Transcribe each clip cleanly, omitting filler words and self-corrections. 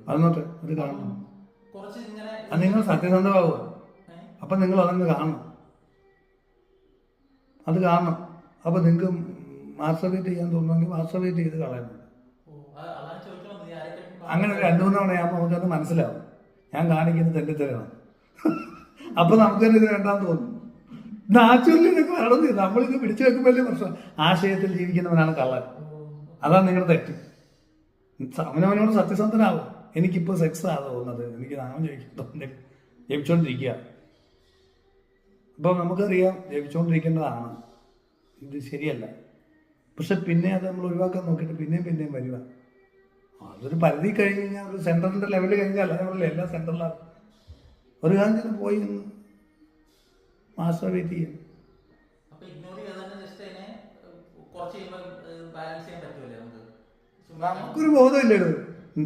അതെന്നോട്ടെ, അത് കാണണം. അത് നിങ്ങൾ സത്യസന്ധമാവുക. അപ്പം നിങ്ങൾ അതങ്ങ് കാണണം, അത് കാണണം. അപ്പം നിങ്ങൾക്ക് മാസ്റ്റർബേറ്റ് ചെയ്യാൻ തോന്നുമെങ്കിൽ മാസ്റ്റർബേറ്റ് ചെയ്ത് കളയണം. അങ്ങനെ ഒരു 2-3 തവണയാകുമ്പോൾ നമുക്കത് മനസ്സിലാവും ഞാൻ കാണിക്കുന്നത് തെറ്റിത്തരമാണ്. അപ്പം നമുക്കത് ഇത് വേണ്ടാന്ന് തോന്നും. നാച്ചുറലി ഇതൊക്കെ നടന്നു. നമ്മളിത് പിടിച്ചു വെക്കുമ്പോൾ വലിയ പ്രശ്നം. ആശയത്തിൽ ജീവിക്കുന്നവനാണ് കള്ളൻ. അതാണ് നിങ്ങളുടെ തെറ്റ്. അവനവനോട് സത്യസന്ധനാവും. എനിക്കിപ്പോൾ സെക്സ് ആണ് തോന്നുന്നത്, എനിക്ക് നാമം ജപിച്ചോണ്ടിരിക്കുക. അപ്പം നമുക്കറിയാം ജപിച്ചുകൊണ്ടിരിക്കേണ്ടതാണ്, ഇത് ശരിയല്ല. പക്ഷെ പിന്നെ അത് നമ്മൾ ഒഴിവാക്കാൻ നോക്കിയിട്ട് പിന്നെയും വരിക. അതൊരു പരിധി കഴിഞ്ഞ് കഴിഞ്ഞാൽ ഒരു സെൻട്രലിൻ്റെ ലെവല് കഴിഞ്ഞാൽ അതേപോലെ എല്ലാ സെൻട്രലാണ് ഒരു കാര്യം പോയി മാസ്റ്റർബേറ്റ് ചെയ്യും. നമുക്കൊരു ബോധമില്ലല്ലോ.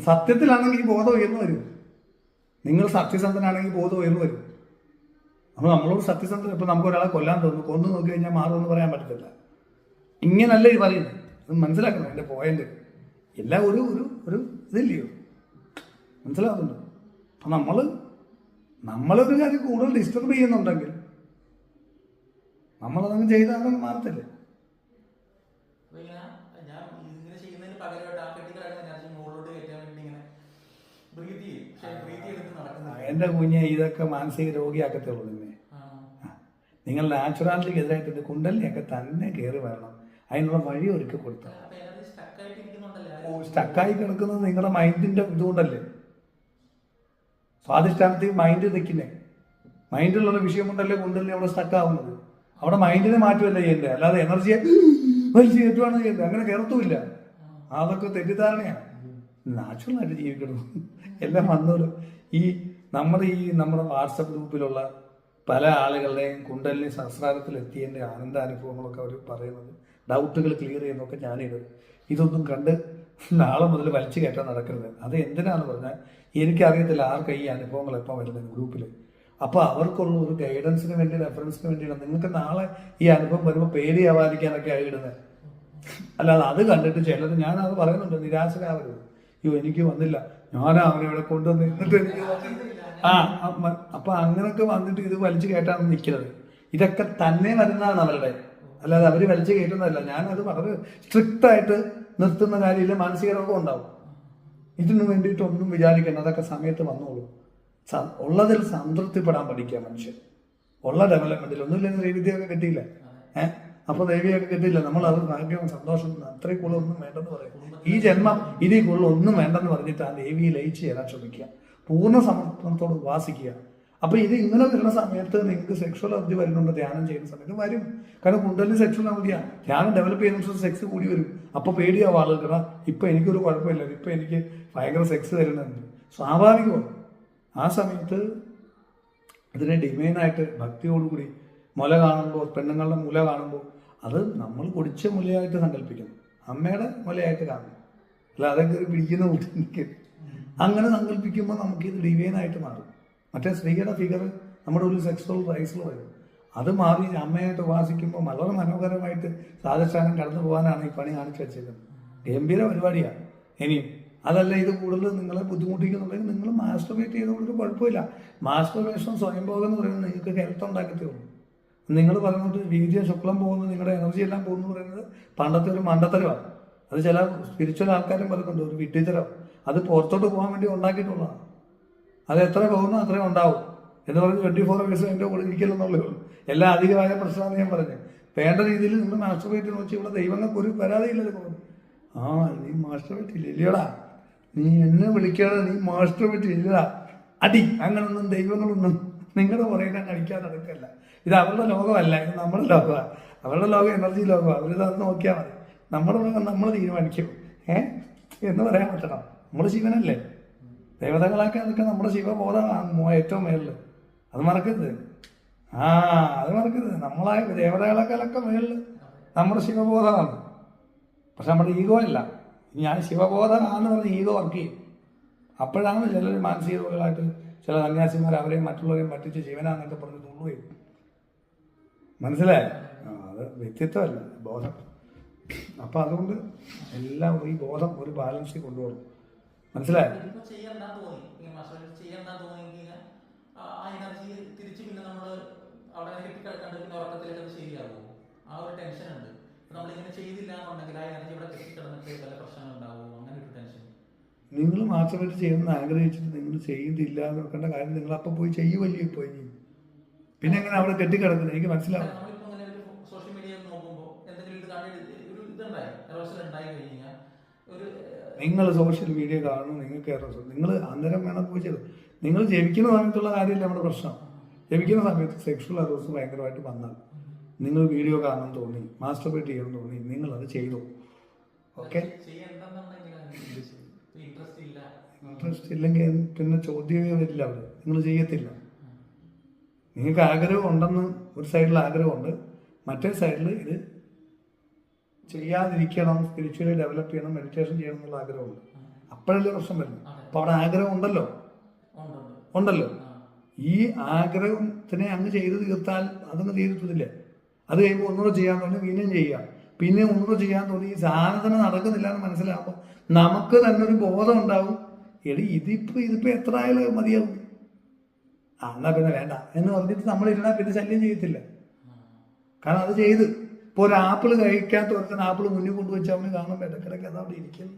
സത്യത്തിലാണെങ്കിൽ ഈ ബോധം ഉയർന്നു വരും. നിങ്ങൾ സത്യസന്ധനാണെങ്കിൽ ബോധം ഉയർന്നു വരും. അപ്പോൾ നമ്മളോട് സത്യസന്ധത. ഇപ്പം നമുക്ക് ഒരാളെ കൊല്ലാൻ തോന്നുന്നു, കൊന്നു നോക്കി കഴിഞ്ഞാൽ മാറുമെന്ന് പറയാൻ പറ്റത്തില്ല. ഇങ്ങനല്ല ഈ പറയുന്നത്. അത് മനസ്സിലാക്കണം എൻ്റെ പോയിന്റ്. എല്ലാം ഒരു ഒരു ഇതില്ലയോ, മനസ്സിലാവുന്നുണ്ട്. അപ്പം നമ്മളൊരു കാര്യം കൂടുതൽ ഡിസ്റ്റർബ് ചെയ്യുന്നുണ്ടെങ്കിൽ നമ്മളതങ്ങ് ചെയ്താലും മാറത്തില്ലേ. എൻ്റെ കുഞ്ഞെ ഇതൊക്കെ മാനസിക രോഗിയാക്കത്തുള്ളൂ നിന്നെ. നിങ്ങൾ നാച്ചുറാലിറ്റിക്ക് എതിരായിട്ട് കുണ്ടലിനെയൊക്കെ തന്നെ കയറി വരണം. അതിനുള്ള വഴി ഒരുക്കി കൊടുത്താൽ. സ്റ്റക്കായി കിടക്കുന്നത് നിങ്ങളുടെ മൈൻഡിൻ്റെ ഇതുകൊണ്ടല്ലേ. സ്വാധിഷ്ഠാനത്തിൽ മൈൻഡ് നിൽക്കുന്നേ. മൈൻഡിലുള്ള വിഷയം കൊണ്ടല്ലേ കുണ്ടലിനെ അവിടെ സ്റ്റക്കാവുന്നത്. അവിടെ മൈൻഡിനെ മാറ്റുമല്ല ചെയ്യേണ്ടത്, അല്ലാതെ എനർജിയെ വലിച്ച് കയറ്റുവാണ് ചെയ്യേണ്ടത്. അങ്ങനെ കയറത്തുമില്ല. അതൊക്കെ തെറ്റിദ്ധാരണയാണ്. നാച്ചുറലായിട്ട് ജീവിക്കണം. എല്ലാം വന്നോളും. നമ്മുടെ വാട്സപ്പ് ഗ്രൂപ്പിലുള്ള പല ആളുകളുടെയും കുണ്ടലിനി സഹസ്രാരത്തിൽ എത്തിയതിൻ്റെ ആനന്ദാനുഭവങ്ങളൊക്കെ അവർ പറയുന്നത്, ഡൗട്ടുകൾ ക്ലിയർ ചെയ്യുന്നതൊക്കെ ഞാനിത് ഇതൊന്നും കണ്ട് നാളെ മുതൽ വലിച്ചു കയറ്റാൻ നടക്കരുത്. അത് എന്തിനാന്ന് പറഞ്ഞാൽ എനിക്കറിയത്തില്ല ആർക്ക് ഈ അനുഭവങ്ങൾ എപ്പോൾ വരുന്നത് ഗ്രൂപ്പിൽ. അപ്പോൾ അവർക്കുള്ള ഒരു ഗൈഡൻസിന് വേണ്ടി, റെഫറൻസിന് വേണ്ടിയാണ്. നിങ്ങൾക്ക് നാളെ ഈ അനുഭവം വരുമ്പോൾ പേടിയാവാതിരിക്കാനൊക്കെ ഇടുന്നത്. അല്ലാതെ അത് കണ്ടിട്ട് ചിലത്, ഞാനത് പറയുന്നുണ്ട്, നിരാശരാവരുത്. അയ്യോ എനിക്ക് വന്നില്ല, ഞാനാ അവനെ ഇവിടെ കൊണ്ടുവന്ന് എന്നിട്ട് എനിക്ക് അപ്പം അങ്ങനെയൊക്കെ വന്നിട്ട് ഇത് വലിച്ചു കയറ്റാണെന്ന് നിൽക്കുന്നത്. ഇതൊക്കെ തന്നെ വരുന്നതാണ് അവരുടെ, അല്ലാതെ അവർ വലിച്ചു കയറ്റുന്നതല്ല. ഞാനത് വളരെ സ്ട്രിക്റ്റായിട്ട് നിർത്തുന്ന കാര്യമില്ല. മാനസിക രോഗം ഉണ്ടാവും. ഇതിനു വേണ്ടിയിട്ടൊന്നും വിചാരിക്കണം. അതൊക്കെ സമയത്ത് വന്നോളൂ. ഉള്ളതിൽ സംതൃപ്തിപ്പെടാൻ പഠിക്കുക മനുഷ്യൻ. ഉള്ള ഡെവലപ്മെന്റിൽ ഒന്നുമില്ലെങ്കിൽ ദേവിദ്യൊക്കെ കിട്ടിയില്ല. അപ്പോൾ ദേവിയൊക്കെ കിട്ടിയില്ല. നമ്മൾ അത് ഭാഗ്യവും സന്തോഷം അത്രയും കൂടുതൽ ഒന്നും വേണ്ടെന്ന് പറയും. ഈ ജന്മം ഇതിൽ കൂടുതൽ ഒന്നും വേണ്ടെന്ന് പറഞ്ഞിട്ട് ആ ദേവിയെ ലയിച്ച് ചേരാൻ ശ്രമിക്കുക. പൂർണ്ണ സമർപ്പണത്തോട് ഉപാസിക്കുക. അപ്പോൾ ഇത് ഇങ്ങനെ വരുന്ന സമയത്ത് നിങ്ങൾക്ക് സെക്ഷൽ അബ്ദി വരുന്നുണ്ട്. ധ്യാനം ചെയ്യുന്ന സമയത്ത് വരും. കാരണം കുണ്ടലിന് സെക്ഷൽ അവധിയാണ്. ധ്യാനം ഡെവലപ്പ് ചെയ്യുന്ന സെക്സ് കൂടി വരും. അപ്പോൾ പേടിയാവും ആളുകൾ. കാരണം ഇപ്പം എനിക്കൊരു കുഴപ്പമില്ല, ഇപ്പം എനിക്ക് ഭയങ്കര സെക്സ് തരുന്നുണ്ട്. സ്വാഭാവികമാണ്. ആ സമയത്ത് അതിനെ ഡിവൈനായിട്ട് ഭക്തിയോടുകൂടി മുല കാണുമ്പോൾ, പെണ്ണുങ്ങളുടെ മുല കാണുമ്പോൾ അത് നമ്മൾ കുടിച്ച മുലയായിട്ട് സങ്കല്പിക്കണം. അമ്മയുടെ മുലയായിട്ട് കാണും. അല്ല അതൊക്കെ ഒരു പിടിക്കുന്ന കൂട്ടി അങ്ങനെ സങ്കല്പിക്കുമ്പോൾ നമുക്കിത് ഡിവൈനായിട്ട് മാറും. മറ്റേ സ്ത്രീയുടെ ഫിഗർ നമ്മുടെ ഒരു സെക്സ്വൽ റൈസിൽ വരും. അത് മാറി അമ്മയായിട്ട് ഉപാസിക്കുമ്പോൾ വളരെ മനോഹരമായിട്ട് സാധിഷ്ഠാനം കടന്നു പോകാനാണ് ഈ പണി കാണിച്ചു വെച്ചേക്കുന്നത്. ഗംഭീര പരിപാടിയാണ്. ഇനിയും അതല്ല, ഇത് കൂടുതൽ നിങ്ങളെ ബുദ്ധിമുട്ടിക്കുന്നുണ്ടെങ്കിൽ നിങ്ങൾ മാസ്റ്റർബേറ്റ് ചെയ്തുകൊണ്ട് കുഴപ്പമില്ല. മാസ്റ്റർബേഷൻ സ്വയംഭോഗം എന്ന് പറയുന്നത് നിങ്ങൾക്ക് ഹെൽത്ത് ഉണ്ടാക്കത്തേ ഉള്ളൂ. നിങ്ങൾ പറയുന്നത് വീര്യം ശുക്ലം പോകുന്നത്, നിങ്ങളുടെ എനർജി എല്ലാം പോകുന്നു പറയുന്നത് പണ്ടത്തെ ഒരു മണ്ടത്തരമാണ്. അത് ചില സ്പിരിച്വൽ ആൾക്കാരും പറയുന്നുണ്ട്, ഒരു വിഡ്ഢിത്തരം. അത് പുറത്തോട്ട് പോകാൻ വേണ്ടി ഉണ്ടാക്കിയിട്ടുള്ളതാണ്. അത് എത്ര പോകുന്നു അത്രയും ഉണ്ടാവും എന്ന് പറഞ്ഞ് 24 hours എൻ്റെ കൂടെ ഇരിക്കലെന്നുള്ളേ ഉള്ളൂ. എല്ലാം അധികമായ പ്രശ്നമാണ് ഞാൻ പറഞ്ഞത്. വേണ്ട രീതിയിൽ നിങ്ങൾ മാസ്റ്റർബേറ്റ് നോക്കി ഇവിടെ ദൈവങ്ങൾക്ക് ഒരു പരാതിയില്ലല്ലോ പോകുന്നു. നീ മാസ്റ്റർബേറ്റ് ഇല്ലല്ലോടാ, നീ എന്നെ വിളിക്കാതെ നീ മാസ്റ്റർബേറ്റ് ഇല്ലടാ, അടി. അങ്ങനൊന്നും ദൈവങ്ങളൊന്നും നിങ്ങളുടെ പുറകെ കളിക്കാൻ നടക്കല്ല. ഇത് അവരുടെ ലോകമല്ല, ഇത് നമ്മുടെ ലോകമാണ്. അവരുടെ ലോകം എനർജി ലോകമാണ്. അവരിത് നോക്കിയാൽ മതി. നമ്മുടെ ലോകം നമ്മൾ തീരുമാനിക്കും എന്ന് പറയാൻ പറ്റണം. നമ്മൾ ശിവനല്ലേ. ദേവതകളൊക്കെ അതൊക്കെ നമ്മുടെ ശിവബോധമാണ് ഏറ്റവും മേളിൽ. അത് മറക്കരുത്. അത് മറക്കരുത്. നമ്മളായ ദേവതകളൊക്കെ മേളിൽ നമ്മുടെ ശിവബോധമാണ്. പക്ഷെ നമ്മുടെ ഈഗോ അല്ല. ഞാൻ ശിവബോധമാണെന്ന് പറഞ്ഞ് ഈഗോ വർക്ക് ചെയ്യും. അപ്പോഴാണ് ചിലർ മാനസിക രോഗികളായിട്ട് ചില സന്യാസിമാർ അവരെയും മറ്റുള്ളവരെയും പറ്റിച്ച് ശിവനാന്നൊക്കെ പറഞ്ഞ് തുള്ളുകയും. മനസ്സിലായി? അത് വ്യക്തിത്വമല്ല, ബോധം. അപ്പം അതുകൊണ്ട് എല്ലാം ഈ ബോധം ഒരു ബാലൻസിൽ കൊണ്ടുപോകണം. മനസ്സിലായോ? ഇതിപ്പോ ചെയ്യണ്ടെന്ന് തോന്നി, ഇങ്ങനെ മാസ്റ്റർ ചെയ്യണ്ടെന്ന് തോന്നിയെങ്കിൽ ആ എനർജി തിരിച്ച് പിന്നെ നമ്മൾ അവിടെ കെട്ടിക്കിടക്കാണ്ട് പിന്നെ ഉറക്കത്തിലേക്ക് അത് ശരിയാകുമോ? ആ ഒരു ടെൻഷൻ ഉണ്ട്. നമ്മളിങ്ങനെ ചെയ്തില്ല എന്നുണ്ടെങ്കിൽ ആ എനർജി ഇവിടെ കെട്ടിക്കിടന്നിട്ട് പല പ്രശ്നങ്ങൾ ഉണ്ടാവുമോ, അങ്ങനെ ഒരു ടെൻഷൻ. നിങ്ങൾ മാത്രമായിട്ട് ചെയ്യുമെന്ന് ആഗ്രഹിച്ചിട്ട് നിങ്ങൾ ചെയ്യുന്നില്ല എന്ന് വെക്കേണ്ട കാര്യം നിങ്ങൾ അപ്പം പോയി ചെയ്യുമല്ലോ പോയി. പിന്നെ എങ്ങനെ അവിടെ കെട്ടിക്കിടക്കുന്നത് എനിക്ക് മനസ്സിലാവും. നമ്മളിപ്പോ അങ്ങനെ ഒരു സോഷ്യൽ മീഡിയ നോക്കുമ്പോൾ എന്തെങ്കിലും ഇത് കാണി ഒരു ഇതുണ്ടായി റോസൽ ഉണ്ടായി കഴിഞ്ഞാൽ ഒരു നിങ്ങൾ സോഷ്യൽ മീഡിയ കാണുന്നു, നിങ്ങൾക്ക് നിങ്ങൾ അന്നേരം വേണം പോയി ചെയ്തു. നിങ്ങൾ ജപിക്കുന്ന സമയത്തുള്ള കാര്യമല്ല നമ്മുടെ പ്രശ്നം. ജപിക്കുന്ന സമയത്ത് സെക്ഷൽ അറോസ് ഭയങ്കരമായിട്ട് വന്നാൽ നിങ്ങൾ വീഡിയോ കാണാൻ തോന്നി, മാസ്റ്റർബേറ്റ് ചെയ്യാൻ തോന്നി, നിങ്ങളത് ചെയ്തു. ഓക്കെ, ഇൻട്രസ്റ്റ് ഇല്ലെങ്കിൽ പിന്നെ ചോദ്യമേ വരില്ല അവിടെ, നിങ്ങൾ ചെയ്യത്തില്ല. നിങ്ങൾക്ക് ആഗ്രഹം ഉണ്ടെന്ന് ഒരു സൈഡിൽ ആഗ്രഹമുണ്ട്, മറ്റേ സൈഡിൽ ഇത് ചെയ്യാതിരിക്കണം, സ്പിരിച്വലി ഡെവലപ്പ് ചെയ്യണം, മെഡിറ്റേഷൻ ചെയ്യണം എന്നുള്ള ആഗ്രഹമുണ്ട്. അപ്പോഴല്ലേ പ്രശ്നം വരുന്നു. അപ്പോൾ അവിടെ ആഗ്രഹം ഉണ്ടല്ലോ. ഈ ആഗ്രഹത്തിനെ അങ്ങ് ചെയ്ത് തീർത്താൽ അതങ്ങ് തീർത്തതില്ല. അത് കഴിയുമ്പോൾ ഒന്നുകൂടെ ചെയ്യാൻ തോന്നി, പിന്നെയും ചെയ്യാം, പിന്നെ ഒന്നുകൂടെ ചെയ്യാൻ തോന്നി. ഈ സാധനത്തിന് നടക്കുന്നില്ല എന്ന് മനസ്സിലാകുമ്പോൾ നമുക്ക് തന്നെ ഒരു ബോധം ഉണ്ടാവും, എടി ഇതിപ്പോ എത്ര ആയാലും മതിയാവും, എന്നാ പിന്നെ വേണ്ട എന്ന് പറഞ്ഞിട്ട് നമ്മളിരുന്നാൽ പിന്നെ ശല്യം ചെയ്യത്തില്ല. കാരണം അത് ചെയ്ത് ഇപ്പോൾ ഒരു ആപ്പിൾ കഴിക്കാത്ത ഒരുത്തൻ ആപ്പിൾ മുന്നിൽ കൊണ്ടുവച്ച് അവന് കാണുമ്പോൾ ഇടയ്ക്കിടയ്ക്ക് അതവിടെ ഇരിക്കുന്നു,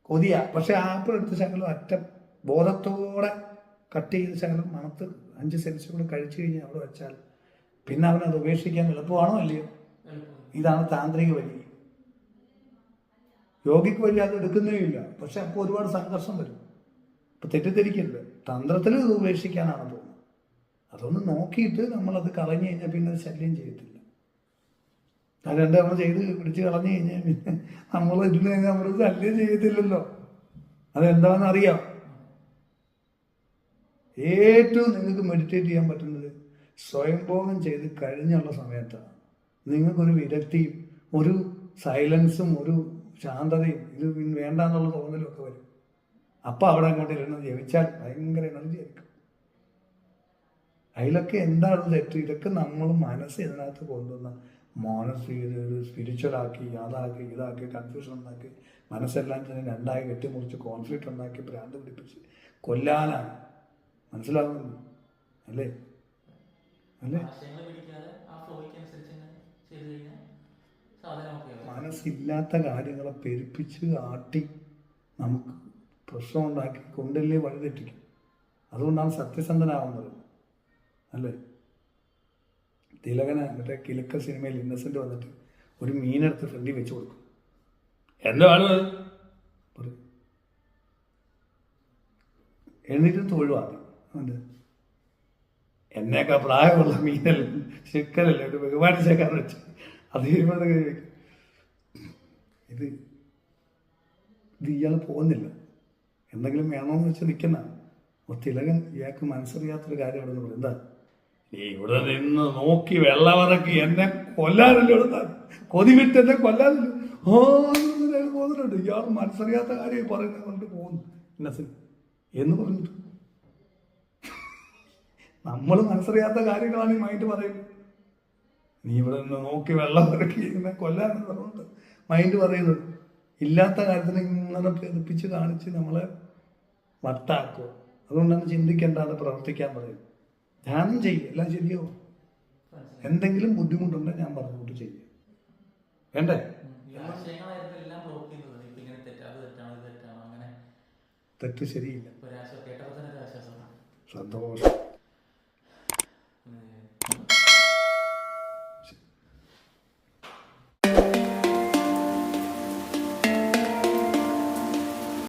കൊതിയാ. പക്ഷെ ആപ്പിൾ എടുത്ത ശകലം അറ്റം ബോധത്തോടെ കട്ട് ചെയ്ത ശകലം മണത്ത് 5 സെൻസ് കൂടെ കഴിച്ചു കഴിഞ്ഞാൽ അവിടെ വെച്ചാൽ പിന്നെ അവനത് ഉപേക്ഷിക്കാൻ എളുപ്പമാണോ അല്ലയോ? ഇതാണ് താന്ത്രിക വഴി. യോഗിക്ക് വഴി അത് എടുക്കുന്നേ ഇല്ല. പക്ഷെ അപ്പോൾ ഒരുപാട് സംഘർഷം വരും. ഇപ്പം തെറ്റിദ്ധരിക്കരുത്, തന്ത്രത്തിൽ ഇത് ഉപേക്ഷിക്കാനാണ് തോന്നുന്നത്. അതൊന്ന് നോക്കിയിട്ട് നമ്മളത് കളഞ്ഞു കഴിഞ്ഞാൽ പിന്നെ അത് ശല്യം ചെയ്യത്തില്ല. അത് 2 തവണ ചെയ്ത് പിടിച്ച് കളഞ്ഞു കഴിഞ്ഞാൽ പിന്നെ നമ്മൾ ഇതിൽ നമ്മൾ ശല്യം ചെയ്യത്തില്ലല്ലോ. അതെന്താണെന്ന് അറിയാം. ഏറ്റവും നിങ്ങൾക്ക് മെഡിറ്റേറ്റ് ചെയ്യാൻ പറ്റുന്നത് സ്വയംഭോഗം ചെയ്ത് കഴിഞ്ഞുള്ള സമയത്താണ്. നിങ്ങൾക്കൊരു വിരക്തിയും ഒരു സൈലൻസും ഒരു ശാന്തതയും ഇത് വേണ്ടാന്നുള്ള തോന്നലും ഒക്കെ വരും. അപ്പം അവിടെ അങ്ങോട്ട് ഇരുന്ന് ജപിച്ചാൽ ഭയങ്കര എനർജി ആയിരിക്കും. അതിലൊക്കെ എന്താണ് തെറ്റ്? ഇതൊക്കെ നമ്മൾ മനസ്സ് ഇതിനകത്ത് കൊണ്ടുവന്ന മോനസ് ചെയ്ത് സ്പിരിച്വലാക്കി, അതാക്കി ഇതാക്കി കൺഫ്യൂഷൻ ഉണ്ടാക്കി, മനസ്സെല്ലാം തന്നെ 2ആയി കെട്ടിമുറിച്ച് കോൺഫ്ലിക്റ്റ് ഉണ്ടാക്കി ഭ്രാന്ത് പിടിപ്പിച്ച് കൊല്ലാനാണ്. മനസ്സിലാവുന്നു അല്ലേ? മനസ്സില്ലാത്ത കാര്യങ്ങളെ പെരുപ്പിച്ച് ആട്ടി നമുക്ക് പ്രശ്നം ഉണ്ടാക്കി കൊണ്ടല്ലേ വഴിതെറ്റിക്കും. അതുകൊണ്ടാണ് സത്യസന്ധനാവുന്നത് അല്ലേ? തിലകന മറ്റേ കിലുക്ക സിനിമയിൽ ഇന്നസെന്റ് വന്നിട്ട് ഒരു മീനെടുത്ത് ഫ്രണ്ടിൽ വെച്ച് കൊടുക്കും. എന്താണ് എന്നിട്ടും തൊഴുവാണ്. എന്നേക്കാ പ്രായമുള്ള മീനല്ല, ചിക്കനല്ലേ, ഒരു ബഹുമാനിച്ചേക്കാൻ വെച്ച് അത് കഴിയുമ്പോൾ ഇത് ഇയാൾ പോകുന്നില്ല, എന്തെങ്കിലും വേണമെന്ന് വെച്ച് നിൽക്കുന്ന. അപ്പോൾ തിലകൻ ഇയാൾക്ക് മനസ്സറിയാത്തൊരു കാര്യം അവിടെ നിന്ന് എന്താ, നീ ഇവിടെ നിന്ന് നോക്കി വെള്ളമിറക്കി എന്നെ കൊല്ലാനല്ലോ, കൊതി വിട്ട് എന്നെ കൊല്ലാനല്ലോ പോകുന്നുണ്ട്. ഇയാൾ മനസ്സറിയാത്ത കാര്യം പറയുന്നത് കൊണ്ട് പോകുന്നു ഇന്നസെന്റ് എന്ന് പറഞ്ഞിട്ട്. നമ്മൾ മനസ്സറിയാത്ത കാര്യങ്ങളാണ് ഈ മൈൻഡ് പറയുന്നത്. നീ ഇവിടെ നിന്ന് നോക്കി വെള്ളം ഇറക്കി എന്നെ കൊല്ലാനെന്ന് പറഞ്ഞുകൊണ്ട് മൈൻഡ് പറയുന്നത്. ഇല്ലാത്ത കാര്യത്തിന് ഇങ്ങനെ പെരുപ്പിച്ച് കാണിച്ച് നമ്മളെ വട്ടാക്കുക. അതുകൊണ്ടാണ് ചിന്തിക്കേണ്ടാതെ പ്രവർത്തിക്കാൻ പറയും. ധ്യാനം ചെയ്യും, എല്ലാം ശരിയാവും. എന്തെങ്കിലും ബുദ്ധിമുട്ടുണ്ടെങ്കിൽ ഞാൻ പറഞ്ഞുകൊണ്ട് ചെയ്യും. വേണ്ടേ? തെറ്റ് ശരിയില്ല. സന്തോഷം.